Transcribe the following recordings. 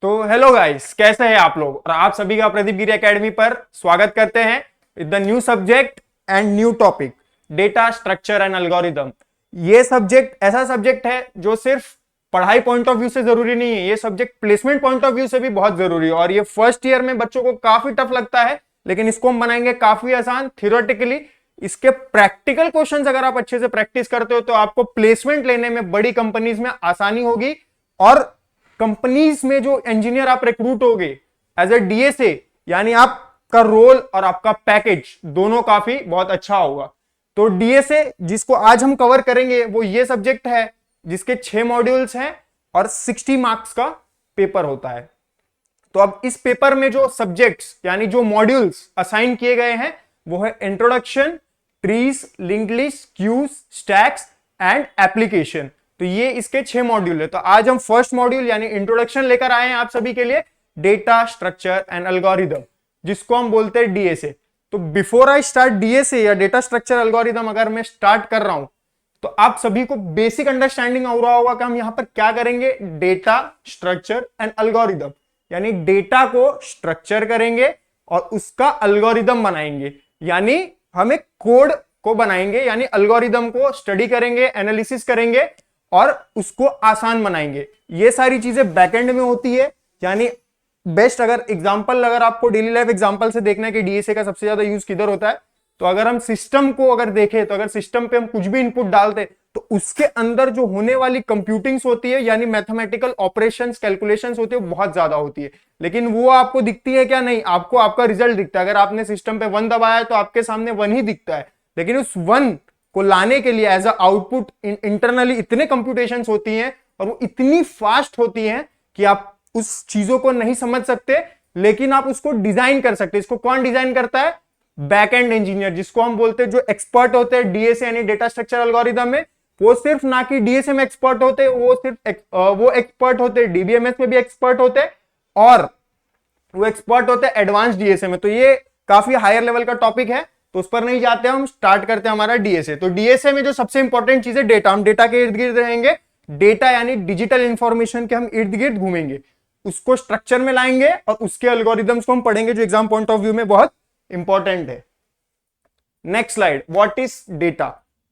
तो hello guys, कैसे हैं आप लोग। और आप सभी का प्रदीप गिरी एकेडमी पर स्वागत करते हैं with the new subject and new topic, data structure and algorithm. ये सब्जेक्ट ऐसा सब्जेक्ट है जो सिर्फ पढ़ाई पॉइंट ऑफ व्यू से जरूरी नहीं है, ये subject placement point of view से भी बहुत जरूरी है। और ये फर्स्ट ईयर में बच्चों को काफी टफ लगता है, लेकिन इसको हम बनाएंगे काफी आसान थियोरेटिकली। इसके प्रैक्टिकल क्वेश्चंस अगर आप अच्छे से प्रैक्टिस करते हो तो आपको प्लेसमेंट लेने में बड़ी कंपनीज में आसानी होगी। और कंपनीज में जो इंजीनियर आप रिक्रूट होगे एज ए डीएसए, यानी आपका रोल और आपका पैकेज दोनों काफी बहुत अच्छा होगा। तो डीएसए जिसको आज हम कवर करेंगे वो ये सब्जेक्ट है जिसके 6 मॉड्यूल्स हैं और 60 मार्क्स का पेपर होता है। तो अब इस पेपर में जो सब्जेक्ट्स यानी जो मॉड्यूल्स असाइन किए गए हैं वो है introduction, trees, linked list, queues, stacks and application. तो ये इसके 6 मॉड्यूल है। तो आज हम फर्स्ट मॉड्यूल यानी इंट्रोडक्शन लेकर आए हैं आप सभी के लिए, डेटा स्ट्रक्चर एंड एल्गोरिदम, जिसको हम बोलते हैं डीएसए। तो बिफोर आई स्टार्ट डीएसए या डेटा स्ट्रक्चर एल्गोरिदम अगर मैं स्टार्ट कर रहा हूं तो आप सभी को बेसिक अंडरस्टैंडिंग हो रहा होगा कि हम यहां पर क्या करेंगे। डेटा स्ट्रक्चर एंड एल्गोरिदम यानी डेटा को स्ट्रक्चर करेंगे और उसका एल्गोरिदम बनाएंगे, यानी हम एक कोड को बनाएंगे, यानी एल्गोरिदम को स्टडी करेंगे, एनालिसिस करेंगे और उसको आसान बनाएंगे। ये सारी चीजें बैकएंड में होती है। यानी बेस्ट अगर आपको डेली लाइफ एग्जांपल से देखना है कि डीएसए का सबसे ज्यादा यूज किधर होता है, तो अगर हम सिस्टम को अगर देखें तो अगर सिस्टम पे हम कुछ भी इनपुट डालते तो उसके अंदर जो होने वाली कंप्यूटिंग्स होती है यानी मैथमेटिकल ऑपरेशंस, कैलकुलेशंस होती है वो बहुत ज्यादा होती है। लेकिन वो आपको दिखती है क्या? नहीं, आपको आपका रिजल्ट दिखता है। अगर आपने सिस्टम पे 1 दबाया है तो आपके सामने 1 ही दिखता है, लेकिन उस 1 को लाने के लिए एज अ आउटपुट इंटरनली इतने कंप्यूटेशंस होती हैं और वो इतनी फास्ट होती हैं कि आप उस चीजों को नहीं समझ सकते, लेकिन आप उसको डिजाइन कर सकते। इसको कौन डिजाइन करता है? बैक एंड इंजीनियर, जिसको हम बोलते हैं जो एक्सपर्ट होते हैं डीएसए यानी डेटा स्ट्रक्चर एल्गोरिदम में। वो सिर्फ ना कि डीएसए में एक्सपर्ट होते, वो एक्सपर्ट होते डीबीएमएस में भी एक्सपर्ट होते और वो एक्सपर्ट होते एडवांस डीएसए में। तो ये काफी हायर लेवल का टॉपिक है, तो उस पर नहीं जाते, हम स्टार्ट करते हैं हमारा डीएसए। तो डीएसए में जो सबसे इंपॉर्टेंट चीज है डेटा, हम डेटा के इर्द गिर्द रहेंगे। डेटा यानी डिजिटल इंफॉर्मेशन के हम इर्द गिर्द घूमेंगे, उसको स्ट्रक्चर में लाएंगे और उसके एल्गोरिदम्स को हम पढ़ेंगे जो एग्जाम पॉइंट ऑफ व्यू में बहुत इंपॉर्टेंट है। Next slide, what is data.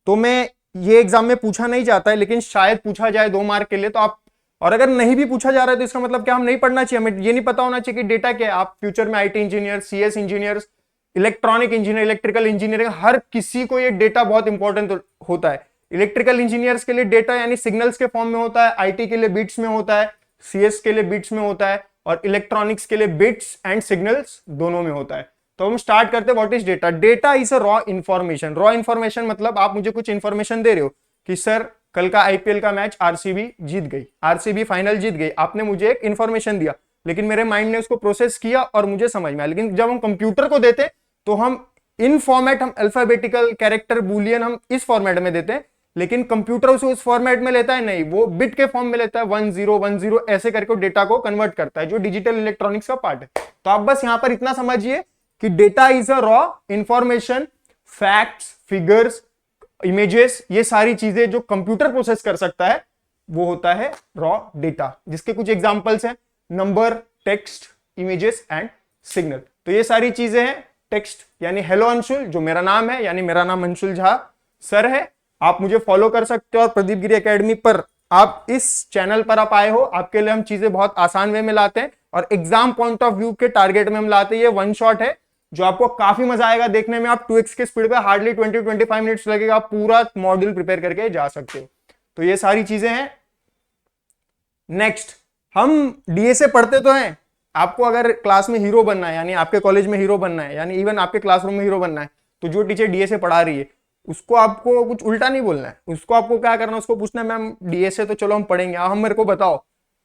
तो मैं ये एग्जाम में पूछा नहीं जाता है, लेकिन शायद पूछा जाए 2 मार्क के लिए, तो आप, और अगर नहीं भी पूछा जा रहा है तो इसका मतलब क्या हम नहीं पढ़ना चाहिए, हमें ये नहीं पता होना चाहिए कि डेटा क्या है। आप फ्यूचर में IT engineer, CS engineer, electronic engineer, electrical engineering, हर किसी को ये डेटा बहुत इंपॉर्टेंट होता है। इलेक्ट्रिकल इंजीनियर्स के लिए डेटा यानी सिग्नल्स के फॉर्म में होता है, आईटी के लिए बिट्स में होता है, सीएस के लिए बिट्स में होता है और इलेक्ट्रॉनिक्स के लिए बिट्स एंड सिग्नल्स दोनों में होता है। तो हम स्टार्ट करते हैं, what is data. Data is a raw information. Raw information मतलब आप मुझे कुछ इंफॉर्मेशन दे रहे हो कि सर कल का आईपीएल का मैच आरसीबी जीत गई, आरसीबी फाइनल जीत गई। आपने मुझे एक इंफॉर्मेशन दिया, लेकिन मेरे माइंड ने उसको प्रोसेस किया और मुझे समझ में आया। लेकिन जब हम कंप्यूटर को देते तो हम इन फॉर्मेट, हम अल्फाबेटिकल, कैरेक्टर, बुलियन, हम इस फॉर्मेट में देते हैं, लेकिन कंप्यूटर उसे उस फॉर्मेट में लेता है नहीं, वो बिट के फॉर्म में लेता है। 1010 ऐसे करके डेटा को कन्वर्ट करता है, जो डिजिटल इलेक्ट्रॉनिक्स का पार्ट है। तो आप बस यहां पर इतना समझिए कि data is a raw information, facts, figures, images, ये सारी चीजें जो कंप्यूटर प्रोसेस कर सकता है वो होता है रॉ डेटा, जिसके कुछ एग्जांपल्स हैं number, text, images and signal. तो ये सारी चीजें हैं। टेक्स्ट यानी हेलो अंशुल, जो मेरा नाम है, यानी मेरा नाम अंशुल झा सर है। आप मुझे फॉलो कर सकते हो और प्रदीप गिरी एकेडमी पर आप इस चैनल पर आप आए हो, आपके लिए हम चीजें बहुत आसान वे में लाते हैं और एग्जाम पॉइंट ऑफ व्यू के टारगेट में हम लाते हैं। ये 1 शॉट है जो आपको काफी मजा आएगा देखने में। आप 2x के स्पीड पे हार्डली 20-25 मिनट्स लगेगा, आप पूरा मॉड्यूल प्रिपेयर करके जा सकते हो। तो ये सारी चीजें हैं। नेक्स्ट, हम डीएसए पढ़ते तो हैं, आपको अगर क्लास में हीरो बनना है, यानी आपके कॉलेज में हीरो बनना है, यानी इवन आपके क्लासरूम में हीरो बनना है, तो जो टीचर डीएसए पढ़ा रही है उसको आपको कुछ उल्टा नहीं बोलना है। उसको आपको क्या करना है, उसको पूछना है मैम डीएसए तो चलो हम पढ़ेंगे, हम मेरे को बताओ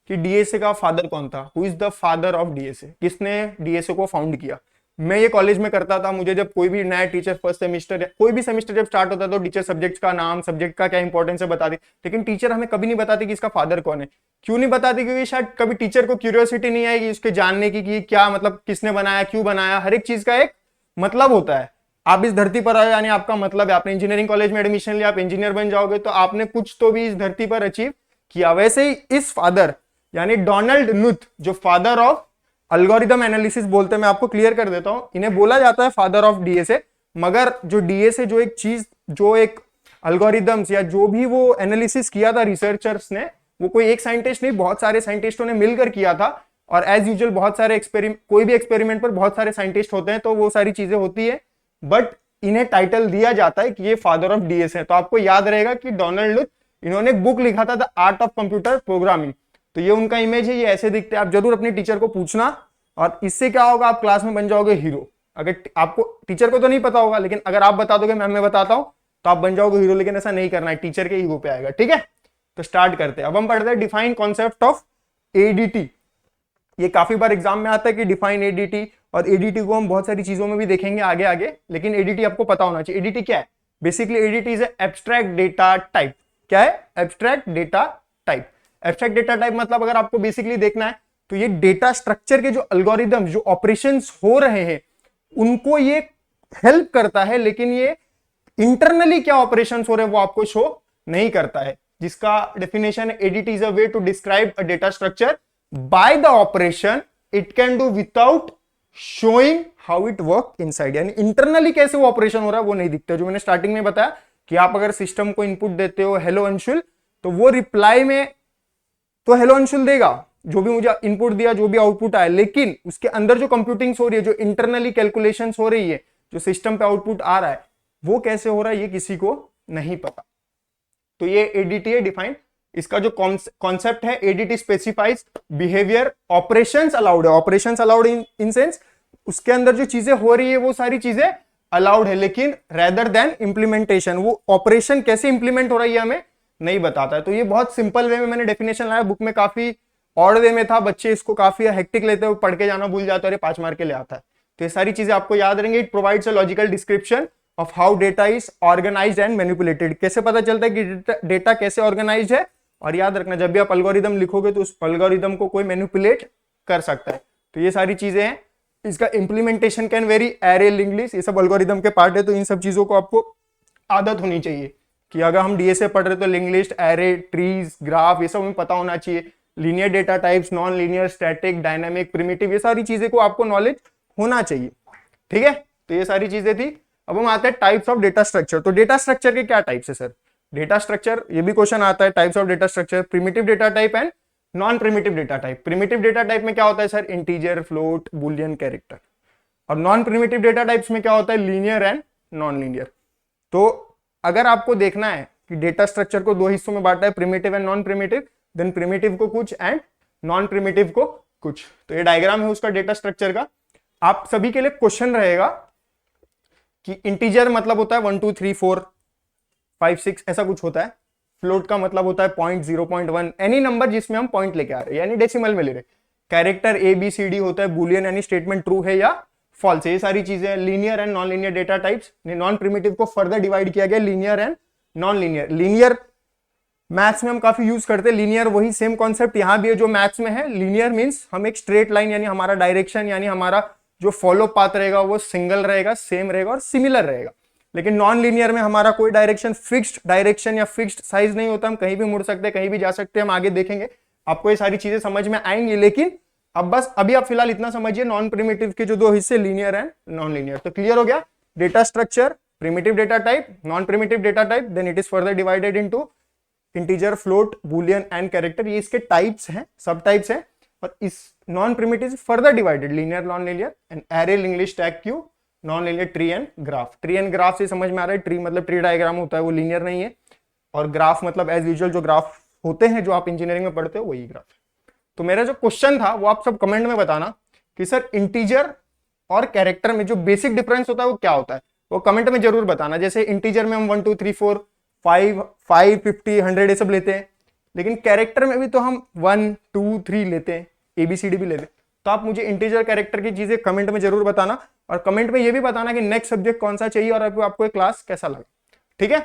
कि डीएसए का फादर कौन था, who is the father of DSA, किसने डीएसए को फाउंड किया। मैं ये कॉलेज में करता था, मुझे जब कोई भी नया टीचर फर्स्ट सेमेस्टर या कोई भी सेमेस्टर जब स्टार्ट होता तो टीचर सब्जेक्ट का नाम, सब्जेक्ट का क्या इंपॉर्टेंस है बताती, लेकिन टीचर हमें कभी नहीं बताती कि इसका फादर कौन है। क्यों नहीं बताती? क्योंकि शायद कभी टीचर को क्यूरियोसिटी नहीं आएगी उसके जानने की कि क्या मतलब, किसने बनाया, क्यों बनाया। हर एक चीज का एक मतलब होता है। आप इस धरती पर आए यानी आपका मतलब है, आपने इंजीनियरिंग कॉलेज में एडमिशन लिया, आप इंजीनियर बन जाओगे तो आपने कुछ तो भी इस धरती पर अचीव किया। वैसे ही इस फादर यानी डोनाल्ड नुथ, जो फादर ऑफ अल्गोरिदम एनालिसिस बोलते हैं, मैं आपको क्लियर कर देता हूं, इन्हें बोला जाता है फादर ऑफ डीएसए, मगर जो डीएसए जो एक चीज, जो एक अल्गोरिदम्स या जो भी वो एनालिसिस किया था रिसर्चर्स ने, वो कोई एक साइंटिस्ट नहीं, बहुत सारे साइंटिस्टों ने मिलकर किया था। और एज यूजुअल बहुत सारे कोई भी एक्सपेरिमेंट पर बहुत सारे साइंटिस्ट होते हैं, तो वो सारी चीजें होती है, बट इन्हें टाइटल दिया जाता है कि ये फादर ऑफ डीएस है। तो आपको याद रहेगा कि डोनाल्ड लुथ, इन्होंने एक बुक लिखा था the art of computer programming. तो ये उनका इमेज है, ये ऐसे दिखते हैं। आप जरूर अपने टीचर को पूछना, और इससे क्या होगा, आप क्लास में बन जाओगे हीरो। अगर आपको टीचर को तो नहीं पता होगा, लेकिन अगर आप बता दोगे मैम मैं बताता हूं, तो आप बन जाओगे हीरो। लेकिन ऐसा नहीं करना है, टीचर के ईगो पे आएगा। ठीक है, तो स्टार्ट करते हैं। अब हम पढ़ते हैं डिफाइन कॉन्सेप्ट ऑफ एडीटी। ये काफी बार एग्जाम में आता है कि डिफाइन एडीटी, और एडीटी को हम बहुत सारी चीजों में भी देखेंगे आगे आगे, लेकिन एडीटी आपको पता होना चाहिए। एडीटी क्या है? Basically ADT is abstract data type. क्या है? Abstract data type. Abstract data type मतलब अगर आपको बेसिकली देखना है, तो ये डेटा स्ट्रक्चर के जो अल्गोरिदम, जो ऑपरेशंस हो रहे हैं, उनको ये हेल्प करता है, लेकिन ये इंटरनली क्या ऑपरेशंस हो रहे हैं वो आपको शो नहीं करता है। जिसका डेफिनेशन है, ADT is a way to describe a data structure by the operation it can do without showing how it work inside. यानी इंटरनली कैसे वो ऑपरेशन हो रहा है वो नहीं दिखता। जो मैंने स्टार्टिंग में बताया कि आप अगर सिस्टम को इनपुट देते हो हेलो अंशुल, तो वो रिप्लाई में तो हेलो अंशुल देगा, जो भी मुझे इनपुट दिया, जो भी आउटपुट आया, लेकिन उसके अंदर जो कंप्यूटिंग हो रही है, जो इंटरनली कैलकुलेशंस हो रही है, जो सिस्टम पे आउटपुट आ रहा है, वो कैसे हो रहा है ये किसी को नहीं पता। तो ये एडीटी है डिफाइंड। इसका जो कॉन्सेप्ट है, ADT specifies behaviour operations allowed है। ऑपरेशंस अलाउड इन सेंस उसके अंदर जो चीजें हो रही है वो सारी चीजें अलाउड है, लेकिन रेदर देन इंप्लीमेंटेशन, वो ऑपरेशन कैसे इंप्लीमेंट हो रही है हमें नहीं बताता है। तो ये बहुत सिंपल वे में मैंने डेफिनेशन लाया, बुक में काफी ऑड वे में था, बच्चे इसको काफी हेक्टिक लेते हुए पढ़ के जाना भूल जाते हैं, अरे 5 मार्क के ले आता है। तो ये सारी चीजें आपको याद रहेंगी। It provides a logical description of how data is organised and manipulated. कैसे पता चलता है कि डेटा कैसे ऑर्गेनाइज्ड है। और याद रखना, जब भी आप एल्गोरिदम लिखोगे तो उस एल्गोरिदम को कोई मैनिपुलेट कर सकता है। तो ये सारी चीजें हैं। इसका implementation can very, array, linked, ये सब एल्गोरिदम के पार्ट है। तो इन सब चीजों को आपको आदत होनी चाहिए कि अगर हम डीएसए पढ़ रहे तो linked list, array, trees, graph, ये सब हमें पता होना चाहिए। Linear data types, non linear, static, dynamic, primitive, ये सारी चीजें को आपको नॉलेज होना चाहिए। ठीक है, तो ये सारी चीजें थी। अब हम आते हैं टाइप्स ऑफ डेटा स्ट्रक्चर। तो डेटा स्ट्रक्चर के क्या टाइप्स है सर? डेटा स्ट्रक्चर, ये भी क्वेश्चन आता है, types of data structure, primitive data type and non primitive data type. Primitive data type में क्या होता है sir? Integer, float, Boolean, character. और नॉन प्रिमिटिव डेटा टाइप्स में क्या होता है? Linear and non linear. तो अगर आपको देखना है कि डेटा स्ट्रक्चर को 2 हिस्सों में बांटा है, primitive and non primitive, then primitive को कुछ एंड नॉन प्रिमिटिव को कुछ। तो ये डायग्राम है उसका डेटा स्ट्रक्चर का। आप सभी के लिए क्वेश्चन रहेगा कि इंटीजर मतलब होता है 1 2 3 4 5 6 ऐसा कुछ होता है। फ्लोट का मतलब होता है 0.1 एनी नंबर जिसमें हम पॉइंट लेके आ रहे हैं, यानी डेसिमल में ले रहे। कैरेक्टर ABCD होता है, बुलियन यानी स्टेटमेंट ट्रू है या फॉल्स है, ये सारी चीजें। Linear and non linear data types. Non primitive को फर्दर डिवाइड किया गया, linear and non linear. Linear maths में हम काफी यूज करते हैं। लीनियर वही सेम कॉन्सेप्ट यहां भी है जो मैथ्स में है। लीनियर मींस हम एक स्ट्रेट लाइन, यानी हमारा डायरेक्शन, यानी हमारा जो फॉलो पाथ रहेगा वो सिंगल रहेगा, सेम रहेगा और सिमिलर रहेगा। लेकिन नॉन लीनियर में हमारा कोई डायरेक्शन, फिक्स्ड डायरेक्शन या फिक्स्ड साइज नहीं होता, हम कहीं भी मुड़ सकते हैं, कहीं भी जा सकते हैं। हम आगे देखेंगे, आपको ये सारी चीजें समझ में आएंगी। लेकिन अब बस अभी आप फिलहाल इतना समझिए, नॉन प्रिमिटिव के जो 2 हिस्से, लीनियर एंड नॉन लीनियर। तो क्लियर हो गया? Data structure, primitive data type, non primitive data type, then it is further divided into integer, float, boolean and character. ये इसके टाइप्स हैं, सब टाइप्स हैं। और इस non primitive further divided, linear, non linear and array, linked, stack, queue, non linear, tree and graph. Tree and graph से समझ में आ रहा है, ट्री मतलब ट्री डायग्राम होता है, वो लीनियर नहीं है। और ग्राफ मतलब एज यूजुअल जो ग्राफ होते हैं जो आप इंजीनियरिंग में पढ़ते हो वही ग्राफ है। तो मेरा जो क्वेश्चन था वो आप सब कमेंट में बताना कि सर इंटीजर और कैरेक्टर में जो बेसिक डिफरेंस होता है वो क्या होता है, वो कमेंट में जरूर बताना। जैसे इंटीजर में हम 1 2 3 4 5 5 50 100 ये सब लेते हैं, लेकिन कैरेक्टर में भी तो हम 1 2 3 लेते हैं, ABCD भी लेते हैं। तो आप मुझे इंटीजर, कैरेक्टर की चीजें कमेंट में जरूर बताना, और कमेंट में ये भी बताना कि नेक्स्ट सब्जेक्ट कौन सा चाहिए और आपको ये क्लास कैसा लगा। ठीक है,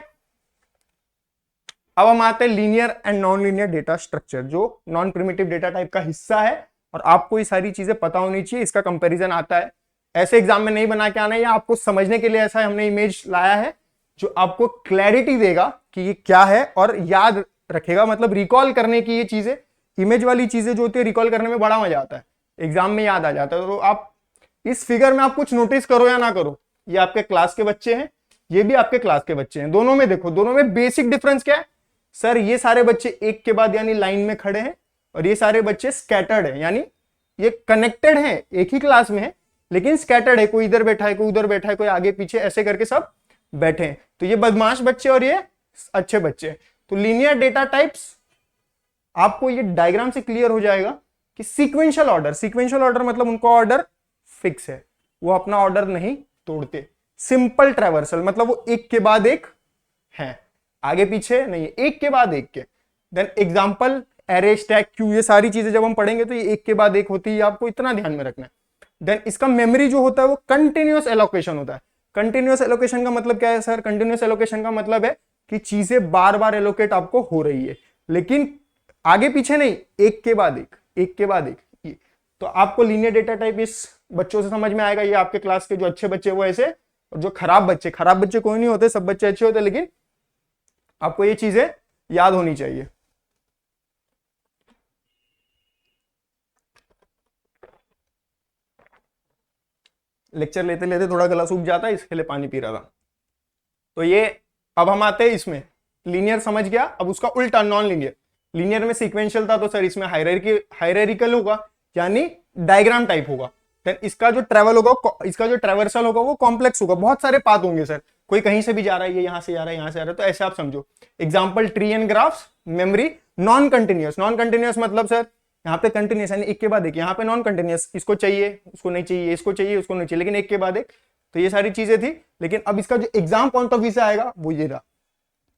अब हम आते हैं linear and non linear data structure, जो नॉन प्रिमिटिव डेटा टाइप का हिस्सा है। और आपको ये सारी चीजें पता होनी चाहिए। इसका कंपैरिजन आता है, ऐसे एग्जाम में नहीं बना के आना है, या आपको समझने के लिए ऐसा हमने इमेज लाया है जो आपको क्लैरिटी देगा कि ये क्या है, और याद रखेगा, मतलब रिकॉल करने की ये चीजें इमेज वाली चीजें जो होती है रिकॉल करने में बड़ा मजा आता है, एग्जाम में याद आ जाता है। तो आप इस फिगर में आप कुछ नोटिस करो या ना करो, ये आपके क्लास के बच्चे हैं, ये भी आपके क्लास के बच्चे हैं, दोनों में देखो, दोनों में बेसिक डिफरेंस क्या है सर, ये सारे बच्चे एक के बाद यानी लाइन में खड़े हैं, और ये सारे बच्चे स्कैटर्ड है, यानी ये कनेक्टेड है, एक ही क्लास में है लेकिन स्कैटर्ड है, कोई इधर बैठा है, कोई उधर बैठा है, कोई आगे पीछे, ऐसे करके सब बैठे हैं। तो ये बदमाश बच्चे और ये अच्छे बच्चे। तो लीनियर डेटा टाइप्स, आपको ये डायग्राम से क्लियर हो जाएगा कि सीक्वेंशियल ऑर्डर मतलब उनका ऑर्डर फिक्स है, वो अपना ऑर्डर नहीं तोड़ते। सिंपल ट्रैवर्सल मतलब वो एक के बाद एक है, आगे पीछे नहीं है, एक के बाद एक के। Then example array, stack, queue, ये सारी चीजें जब हम पढ़ेंगे तो ये एक के बाद एक होती है, आपको इतना ध्यान में रखना है। देन इसका मेमोरी जो होता है वो कंटिन्यूअस एलोकेशन होता है। कंटिन्यूअस एलोकेशन का मतलब क्या है सर? कंटिन्यूअस एलोकेशन का मतलब है कि चीजें बार बार एलोकेट आपको हो रही है, लेकिन आगे पीछे नहीं, एक के बाद एक, एक के बाद एक। तो आपको लीनियर डेटा टाइप इस बच्चों से समझ में आएगा। ये आपके क्लास के जो अच्छे बच्चे वो ऐसे, और जो खराब बच्चे कोई नहीं होते, सब बच्चे अच्छे होते, लेकिन आपको ये चीजें याद होनी चाहिए। लेक्चर लेते लेते थोड़ा गला सूख जाता है, इसके लिए पानी पी रहा था। तो ये अब हम आते हैं इसमें, लीनियर समझ गया, अब उसका उल्टा नॉन लीनियर। लीनियर में सीक्वेंशियल था तो सर इसमें हायरार्किकल होगा, यानी डायग्राम टाइप होगा। देन इसका जो ट्रैवल होगा, इसका जो ट्रैवर्सल होगा वो कॉम्प्लेक्स होगा, बहुत सारे पाथ होंगे सर, कोई कहीं से भी जा रहा है, ये यहां से जा रहा है, यहां से आ रहा है, तो ऐसे आप समझो। Example tree and graphs, memory. Non continuous मतलब सर यहाँ पे कंटिन्यूअस यानी एक के बाद एक, यहाँ पे नॉन कंटिन्यूअस, इसको चाहिए उसको नहीं चाहिए, इसको चाहिए उसको नहीं चाहिए, लेकिन एक के बाद एक। तो ये सारी चीजें थी, लेकिन अब इसका जो एग्जाम पॉइंट ऑफ व्यू से आएगा वो ये रहा।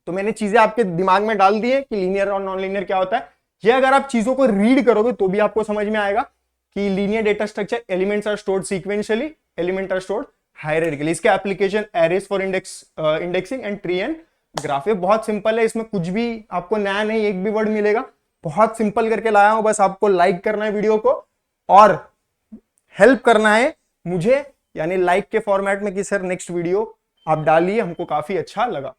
तो मैंने चीजें आपके दिमाग में डाल दी है कि लीनियर और नॉन लीनियर क्या होता है। ये अगर आप चीजों को रीड करोगे तो भी आपको समझ में आएगा कि linear data structure, elements are stored sequentially, element are stored hierarchically. इसके application arrays for indexing and tree and graph. ये बहुत सिंपल है, इसमें कुछ भी आपको नया नहीं, एक भी वर्ड मिलेगा, बहुत सिंपल करके लाया हूं। बस आपको लाइक करना है वीडियो को और हेल्प करना है मुझे, यानी लाइक के फॉर्मेट में कि सर नेक्स्ट वीडियो आप डालिए, हमको काफी अच्छा लगा।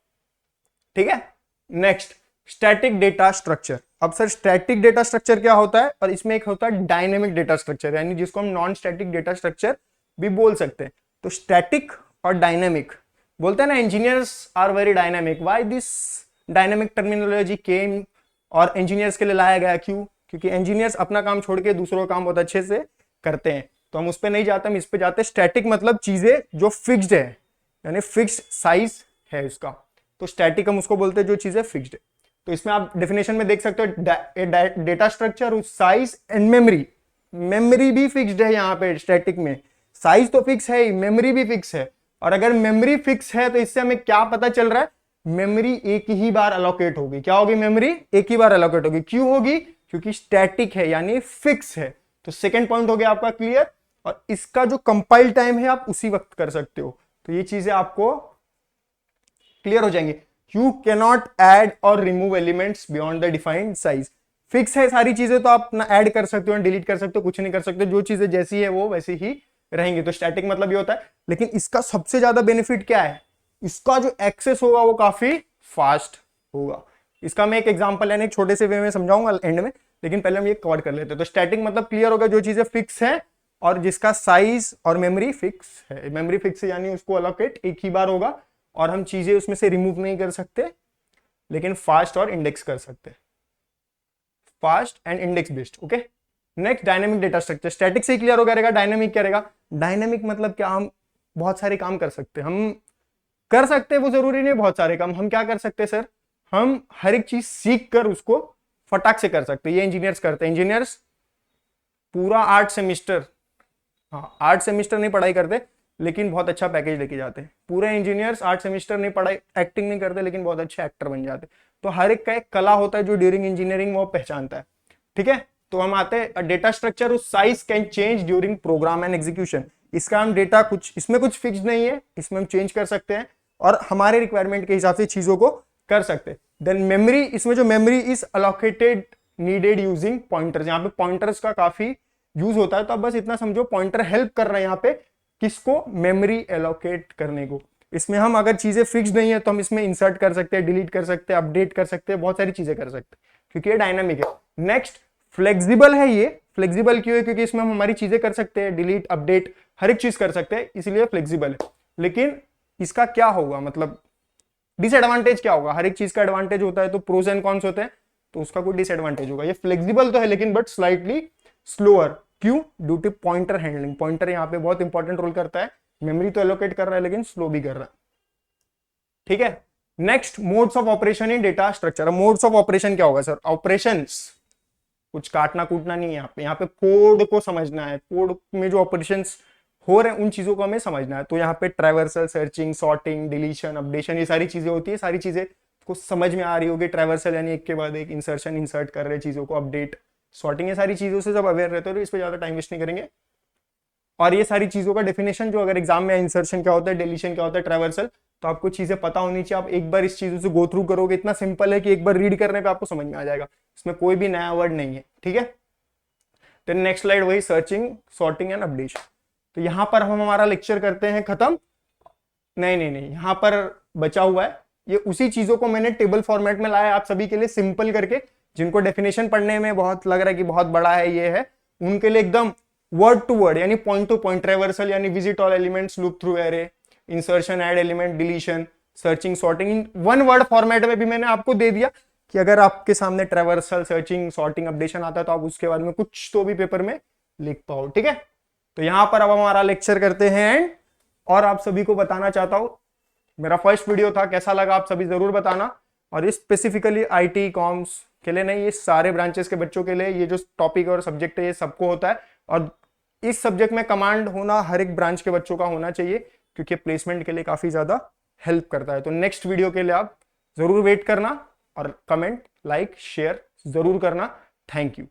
ठीक है, नेक्स्ट स्टैटिक डेटा स्ट्रक्चर। अब सर स्टैटिक डेटा स्ट्रक्चर क्या होता है? और इसमें एक होता है डायनेमिक डेटा स्ट्रक्चर, यानी जिसको हम नॉन स्टैटिक डेटा स्ट्रक्चर भी बोल सकते हैं। तो स्टैटिक और डायनेमिक बोलते हैं ना, engineers are very dynamic. Why this dynamic terminology came, और इंजीनियर्स के लिए लाया गया क्यों? क्योंकि इंजीनियर्स अपना काम छोड़ के दूसरों का काम बहुत अच्छे से करते हैं। तो हम उस पर नहीं जाते, हम इस पे जाते हैं। स्टैटिक मतलब चीजें जो फिक्स्ड है, यानी फिक्स्ड साइज है उसका, तो स्टैटिक हम उसको बोलते हैं जो चीजें फिक्स्ड है। तो इसमें आप डेफिनेशन में देख सकते हो data structure, size and memory. Memory भी फिक्स्ड है यहाँ पे स्टैटिक में, साइज तो फिक्स है, मेमोरी भी फिक्स है। और अगर मेमोरी फिक्स है तो इससे हमें क्या पता चल रहा है? मेमोरी एक ही बार अलोकेट होगी। क्या होगी? मेमोरी एक ही बार अलोकेट होगी। क्यों होगी? क्योंकि स्टैटिक है यानी फिक्स है। तो सेकंड पॉइंट हो गया आपका क्लियर। और इसका जो कंपाइल टाइम है आप उसी वक्त कर सकते हो। तो ये चीजें आपको क्लियर हो जाएंगी। यू कैन नॉट ऐड और remove elements beyond the defined size. Fix है सारी चीजें, तो आप ना ऐड कर सकते हो ना डिलीट कर सकते हो, कुछ नहीं कर सकते, जो चीजें जैसी है वो वैसी ही रहेंगी। तो स्टैटिक मतलब ये होता है। लेकिन इसका सबसे ज्यादा बेनिफिट क्या है? इसका जो एक्सेस होगा वो काफी फास्ट होगा। इसका मैं एक एग्जांपल यानी एक छोटे से वे में समझाऊंगा एंड में, लेकिन पहले हम ये कवर कर लेते हैं। तो स्टैटिक मतलब क्लियर होगा, जो चीजें फिक्स है और जिसका साइज और मेमोरी फिक्स है। मेमोरी फिक्स है यानी उसको अलोकेट एक ही बार होगा और हम चीजें उसमें से रिमूव नहीं कर सकते, लेकिन फास्ट और इंडेक्स कर सकते हैं। Fast and index based. Okay, next dynamic data structure. Static से क्लियर हो गया रहेगा, डायनेमिक क्या रहेगा? डायनेमिक मतलब क्या? हम बहुत सारे काम कर सकते हैं, हम कर सकते हैं, वो जरूरी नहीं बहुत सारे काम। हम क्या कर सकते हैं सर? हम हर एक चीज सीख कर उसको फटाक से कर सकते हैं। ये इंजीनियर्स करते हैं। इंजीनियर्स पूरा 8 सेमिस्टर, हाँ 8 सेमिस्टर नहीं पढ़ाई करते लेकिन बहुत अच्छा पैकेज लेके जाते हैं। पूरे इंजीनियर्स 8 सेमिस्टर नहीं पढ़ाई, एक्टिंग नहीं करते लेकिन बहुत अच्छे एक्टर बन जाते। तो हर एक का एक कला होता है जो ड्यूरिंग इंजीनियरिंग वो पहचानता है। ठीक है, तो हम आते हैं डेटा स्ट्रक्चर। उस size can change during program and execution. इसका हम डेटा कुछ, इसमें कुछ फिक्स नहीं है, इसमें हम चेंज कर सकते हैं और हमारे रिक्वायरमेंट के हिसाब से चीजों को कर सकते हैं। देन मेमोरी, इसमें जो memory is allocated needed using pointers. यहाँ पे पॉइंटर्स का काफी यूज होता है, तो अब बस इतना समझो पॉइंटर हेल्प कर रहे हैं यहाँ पे किसको? मेमोरी एलोकेट करने को। इसमें हम अगर चीजें फिक्स नहीं है तो हम इसमें इंसर्ट कर सकते हैं, डिलीट कर सकते हैं, अपडेट कर सकते हैं, बहुत सारी चीजें कर सकते हैं क्योंकि ये डायनामिक है। नेक्स्ट फ्लेक्सिबल है ये। फ्लेक्सिबल क्यों है? क्योंकि इसमें हम हमारी चीजें कर सकते हैं, डिलीट, अपडेट, हर एक चीज कर सकते हैं, इसलिए फ्लेक्सिबल है। लेकिन इसका क्या होगा, मतलब डिसएडवांटेज क्या होगा? हर एक चीज का एडवांटेज होता है, तो प्रोज एंड कॉन्स होते हैं, तो उसका कोई डिसएडवांटेज होगा। ये फ्लेक्सिबल तो है लेकिन बट स्लाइटली स्लोअर। क्यों? Due to pointer handling. Pointer यहाँ पे बहुत इंपॉर्टेंट रोल करता है। मेमोरी तो एलोकेट कर रहा है लेकिन स्लो भी कर रहा है। ठीक है। Next, modes of operation in data structure. Modes of operation क्या होगा सर? ऑपरेशंस, कुछ काटना कूटना नहीं है यहाँ पे कोड को समझना है। कोड में जो ऑपरेशंस हो रहे हैं उन चीजों को हमें समझना है। तो यहाँ पे traversal, searching, sorting, deletion, updation, ये सारी चीजें होती है। सारी चीजें को समझ में आ रही होगी। ट्रैवर्सल यानी एक के बाद एक इंसर्शन, इंसर्ट कर रहे चीजों को, अपडेट, सॉर्टिंग, ये सारी चीजों से जब अवेयर रहते हो तो इस पर ज्यादा टाइम वेस्ट नहीं करेंगे। और ये सारी चीजों का डेफिनेशन जो अगर एग्जाम में, इंसर्शन क्या होता है, डिलीशन क्या होता है, ट्रैवर्सल, तो आपको चीजें पता होनी चाहिए। आप एक बार इस चीजों से गो थ्रू करोगे, इतना सिंपल है कि एक बार रीड करने पे आपको समझ में आ जाएगा। इसमें कोई भी नया वर्ड नहीं है। ठीक है। देन नेक्स्ट स्लाइड वही सर्चिंग, सॉर्टिंग एंड अपडेशन। तो यहां पर हम हमारा लेक्चर करते हैं खत्म। नहीं नहीं नहीं, यहां पर बचा हुआ है। ये उसी चीजों को मैंने टेबल फॉर्मेट में लाया आप सभी के लिए, सिंपल करके। जिनको डेफिनेशन पढ़ने में बहुत लग रहा है कि बहुत बड़ा है, ये है, उनके लिए एकदम वर्ड टू वर्ड, यानी पॉइंट टू पॉइंट। ट्रैवर्सल यानी visit all elements, loop through array, insertion, add element, deletion, searching, sorting, in one word format में भी मैंने आपको दे दिया कि अगर आपके सामने ट्रैवर्सल, सर्चिंग, सॉर्टिंग, अपडेशन आता है तो आप उसके बारे में कुछ तो भी पेपर में लिख पाओ। ठीक है। तो यहां पर अब हमारा लेक्चर करते हैं एंड। और आप सभी को बताना चाहता हूं, मेरा फर्स्ट वीडियो था, कैसा लगा आप सभी जरूर बताना। और इस स्पेसिफिकली आईटी कॉम्स के लिए नहीं, ये सारे ब्रांचेस के बच्चों के लिए ये जो टॉपिक और सब्जेक्ट है ये सबको होता है। और इस सब्जेक्ट में कमांड होना हर एक ब्रांच के बच्चों का होना चाहिए, क्योंकि प्लेसमेंट के लिए काफी ज्यादा हेल्प करता है। तो नेक्स्ट वीडियो के लिए आप जरूर वेट करना और कमेंट, लाइक, शेयर जरूर करना। Thank you.